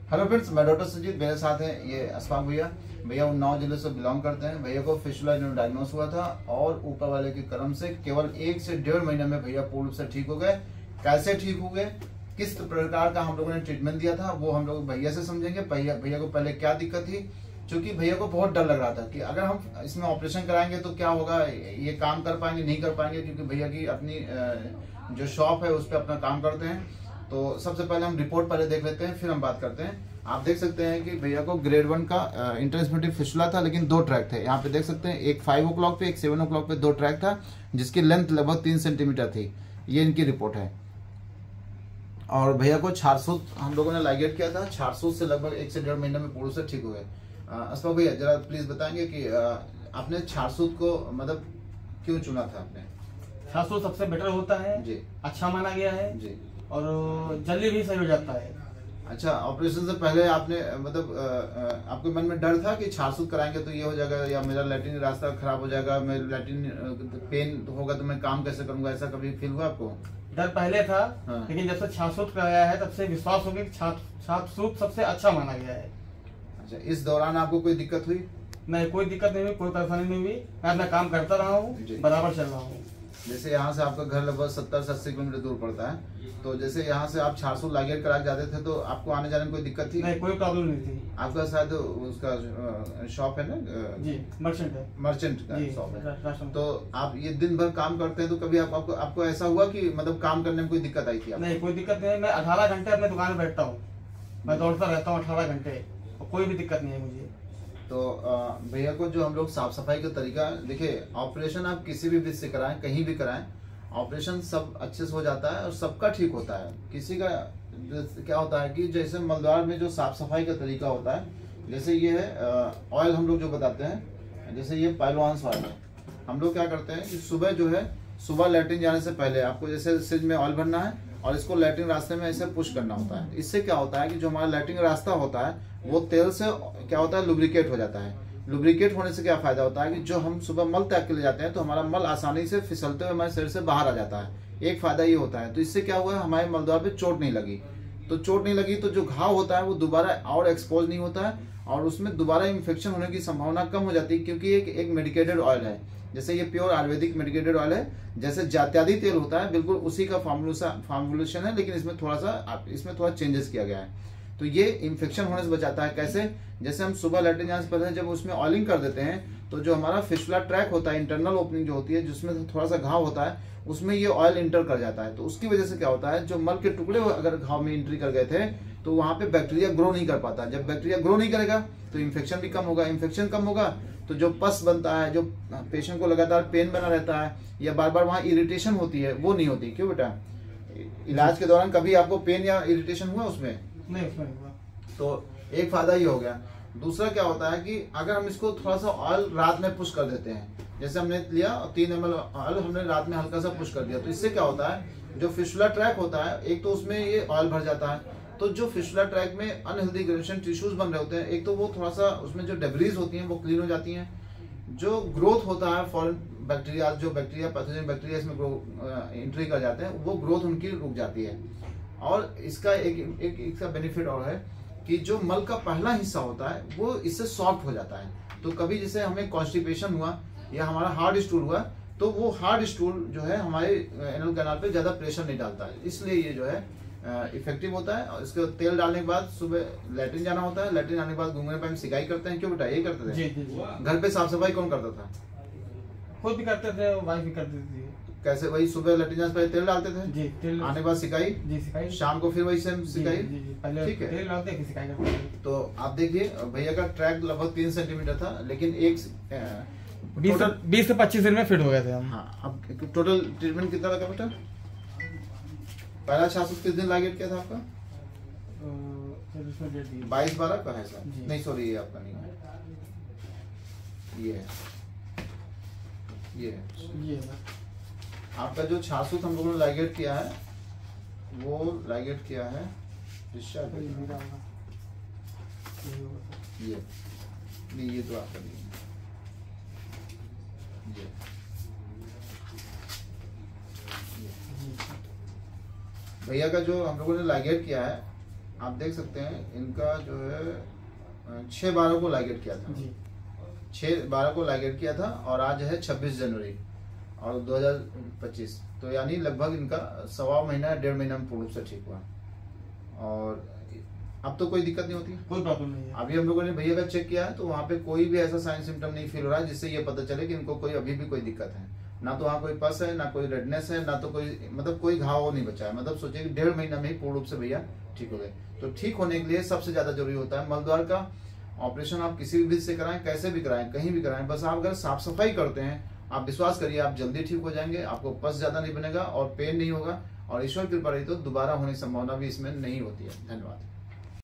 Hello friends, मैं doctor Sujit, मेरे साथ हैं ये अशफाक भैया उन्नाव जिले से बिलोंग करते हैं। भैया को फिस्टुला डायग्नोस हुआ था और ऊपर वाले के कर्म से केवल 1 से 1.5 महीने में भैया पूर्ण रूप से ठीक हो गए। कैसे ठीक हो गए, किस प्रकार का हम लोगों ने ट्रीटमेंट दिया था, वो हम लोग भैया से समझेंगे। भैया को पहले क्या दिक्कत थी, क्योंकि भैया को बहुत डर लग रहा था कि अगर हम इसमें ऑपरेशन कराएंगे तो क्या होगा, ये काम कर पाएंगे नहीं कर पाएंगे, क्योंकि भैया की अपनी जो शॉप है उस पर अपना काम करते हैं। तो सबसे पहले हम रिपोर्ट पहले देख लेते हैं, फिर हम बात करते हैं। आप देख सकते हैं कि भैया को ग्रेड 1 का इंटरस्पेटिव फिस्टुला था, लेकिन 2 ट्रैक थे। यहाँ पे देख सकते हैं, एक 5 o'clock पे, एक 7 o'clock पे 2 ट्रैक था, जिसकी लेंथ लगभग 3 सेंटीमीटर थी। ये इनकी रिपोर्ट है। और भैया को छारसूत हम लोगों ने लाइगेट किया था। छारसूत से लगभग 1 से 1.5 महीने में पूर्ण से ठीक हुए। अशफाक भैया जरा प्लीज बताएंगे कि आपने छारसूत को मतलब क्यों चुना था आपने? छारसूत सबसे बेटर होता है जी, अच्छा माना गया है जी, और जल्दी भी सही हो जाता है। अच्छा, ऑपरेशन से पहले आपने मतलब आपके मन में डर था कि छारसूत कराएंगे तो ये हो जाएगा, या मेरा लैट्रिन रास्ता खराब हो जाएगा, मेरा लैट्रिन पेन होगा तो मैं काम कैसे करूंगा, ऐसा कभी फील हुआ आपको? डर पहले था, हाँ। लेकिन जब से छारसूत कराया है तब से विश्वास हो गया कि छारसूत सबसे अच्छा माना गया है। अच्छा, इस दौरान आपको कोई दिक्कत हुई? नहीं, कोई दिक्कत नहीं हुई, कोई परेशानी नहीं हुई। मैं अपना काम करता रहा हूँ, बराबर चल रहा हूँ। जैसे यहाँ से आपका घर लगभग 70 से 80 किलोमीटर दूर पड़ता है, तो जैसे यहाँ से आप छारसूत लाइगेट करा जाते थे तो आपको आने जाने में कोई दिक्कत थी? नहीं, कोई प्रॉब्लम नहीं थी। आपका शायद उसका शॉप है ना जी, मर्चेंट है, मर्चेंट का शॉप है। तो आप ये दिन भर काम करते हैं, तो कभी आपको ऐसा हुआ कि मतलब काम करने में कोई दिक्कत आई थी? नहीं, कोई दिक्कत नहीं। मैं 18 घंटे अपने दुकान में बैठता हूँ, मैं दौड़ता रहता हूँ 18 घंटे, कोई भी दिक्कत नहीं है मुझे। तो भैया को जो हम लोग साफ सफाई का तरीका, देखिए ऑपरेशन आप किसी भी से कराएं, कहीं भी कराएं, ऑपरेशन सब अच्छे से हो जाता है और सबका ठीक होता है। किसी का क्या होता है कि जैसे मलद्वार में जो साफ सफाई का तरीका होता है, जैसे ये है ऑयल हम लोग जो बताते हैं, जैसे ये पाइलोवांस ऑयल है। हम लोग क्या करते हैं कि सुबह जो है, सुबह लैट्रिन जाने से पहले आपको जैसे सिर में ऑयल भरना है और इसको लैट्रिन रास्ते में ऐसे पुश करना होता है। इससे क्या होता है कि जो हमारा लैट्रिन रास्ता होता है वो तेल से क्या होता है, लुब्रिकेट हो जाता है। लुब्रिकेट होने से क्या फायदा होता है कि जो हम सुबह मल त्याग के ले जाते हैं तो हमारा मल आसानी से फिसलते हुए हमारे शरीर से बाहर आ जाता है। एक फायदा ये होता है। तो इससे क्या हुआ, हमारे मलद्वार पे चोट नहीं लगी। तो चोट नहीं लगी तो जो घाव होता है वो दोबारा और एक्सपोज नहीं होता है और उसमें दोबारा इन्फेक्शन होने की संभावना कम हो जाती है, क्योंकि एक मेडिकेटेड ऑयल है। जैसे ये प्योर आयुर्वेदिक मेडिकेटेड ऑयल है, जैसे जात्यादी तेल होता है बिल्कुल उसी का फॉर्मुलेशन है, लेकिन इसमें थोड़ा चेंजेस किया गया है। तो ये इन्फेक्शन होने से बचाता है। कैसे? जैसे हम सुबह लैट्रिन जाने से पहले जब उसमें ऑयलिंग कर देते हैं तो जो हमारा फिस्टुला ट्रैक होता है, इंटरनल ओपनिंग जो होती है, जिसमें थोड़ा सा घाव होता है, उसमें ये ऑयल इंटर कर जाता है। तो उसकी वजह से क्या होता है, जो मल के टुकड़े अगर घाव में एंट्री कर गए थे तो वहां पे बैक्टीरिया ग्रो नहीं कर पाता। जब बैक्टीरिया ग्रो नहीं करेगा तो इन्फेक्शन भी कम होगा। इन्फेक्शन कम होगा तो जो पस बनता है, जो पेशेंट को लगातार पेन बना रहता है या बार बार वहां इरिटेशन होती है, वो नहीं होती। क्यों बेटा, इलाज के दौरान कभी आपको पेन या इरिटेशन हुआ उसमें? नहीं, उसमें हुआ। तो एक फायदा ये हो गया। दूसरा क्या होता है कि अगर हम इसको थोड़ा सा ऑयल रात में पुश कर देते हैं, जैसे हमने लिया 3 ml ऑयल हमने रात में हल्का सा पुश कर दिया, तो इससे क्या होता है, जो फिस्टुला ट्रैक होता है, एक तो उसमें ये ऑयल भर जाता है, तो जो फिस्टुला ट्रैक में अनहेल्दी ग्रेनुलेशन टिश्यूज बन रहे होते हैं, एक तो वो थोड़ा सा उसमें जो डेब्रीज होती हैं वो क्लीन हो जाती हैं। जो ग्रोथ होता है फॉरेन बैक्टीरिया, जो बैक्टीरिया पैथोजन बैक्टीरिया इसमें एंट्री कर जाते हैं, वो ग्रोथ उनकी रुक जाती है। और इसका एक बेनिफिट और है कि जो मल का पहला हिस्सा होता है वो इससे सॉफ्ट हो जाता है। तो कभी जैसे हमें कॉन्स्टिपेशन हुआ या हमारा हार्ड स्टूल हुआ, तो वो हार्ड स्टूल जो है हमारे एनल कैनाल पे ज्यादा प्रेशर नहीं डालता है, इसलिए ये जो है इफेक्टिव होता है। और इसके तेल डालने के बाद सुबह लैट्रिन जाना होता है, लैट्रिन आने के बाद घूमने पे हम सिकाई करते हैं। क्यों बेटा, ये करते थे? जी। घर पे साफ सफाई कौन करता था? खुद भी करते थे, वाइफ भी करती थी। कैसे? वही सुबह लैट्रिन जाने से पहले तेल डालते थे जी, तेल आने के बाद सिकाई जी, सिकाई शाम को फिर वही सेम सिकाई। पहले ठीक है, तेल डालते सिकाई करते थे। तो आप देखिए भैया का ट्रैक लगभग 3 सेंटीमीटर था, लेकिन 20 से 25 दिन में फिट हो गए थे हम। हाँ, अब टोटल ट्रीटमेंट कितना लगा बेटा? पहला छारसूत किस दिन लाइगेट किया था आपका? 22-12 का है सर? नहीं सॉरी, ये आपका नहीं है, ये है आपका। जो छारसूत हम लोगों ने लाइगेट किया है वो लाइगेट किया है डिस्चार्ज, ये नहीं, ये तो आपका नहीं है, ये भैया का जो हम लोगों ने लाइगेट किया है आप देख सकते हैं इनका जो है 6/12 को लाइगेट किया था जी। 6/12 को लाइगेट किया था और आज है 26 जनवरी और 2025, तो यानी लगभग इनका 1.25 महीना 1.5 महीना में पूर्ण रूप से ठीक हुआ और अब तो कोई दिक्कत नहीं होती है, कोई प्रॉब्लम नहीं है। अभी हम लोगों ने भैया का चेक किया है तो वहाँ पे कोई भी ऐसा साइन सिम्टम नहीं फील हो रहा है जिससे ये पता चले कि इनको कोई अभी भी कोई दिक्कत है। ना तो वहाँ कोई पस है, ना कोई रेडनेस है, ना तो कोई मतलब कोई घाव नहीं बचा है। मतलब सोचिए कि 1.5 महीना में ही पूर्ण रूप से भैया ठीक हो गए। तो ठीक होने के लिए सबसे ज्यादा जरूरी होता है मलद्वार का ऑपरेशन। आप किसी भी से कराएं, कैसे भी कराएं, कहीं भी कराएं, बस आप अगर साफ सफाई करते हैं, आप विश्वास करिए आप जल्दी ठीक हो जाएंगे। आपको पस ज्यादा नहीं बनेगा और पेन नहीं होगा और ईश्वर कृपा रही तो दोबारा होने की संभावना भी इसमें नहीं होती है। धन्यवाद।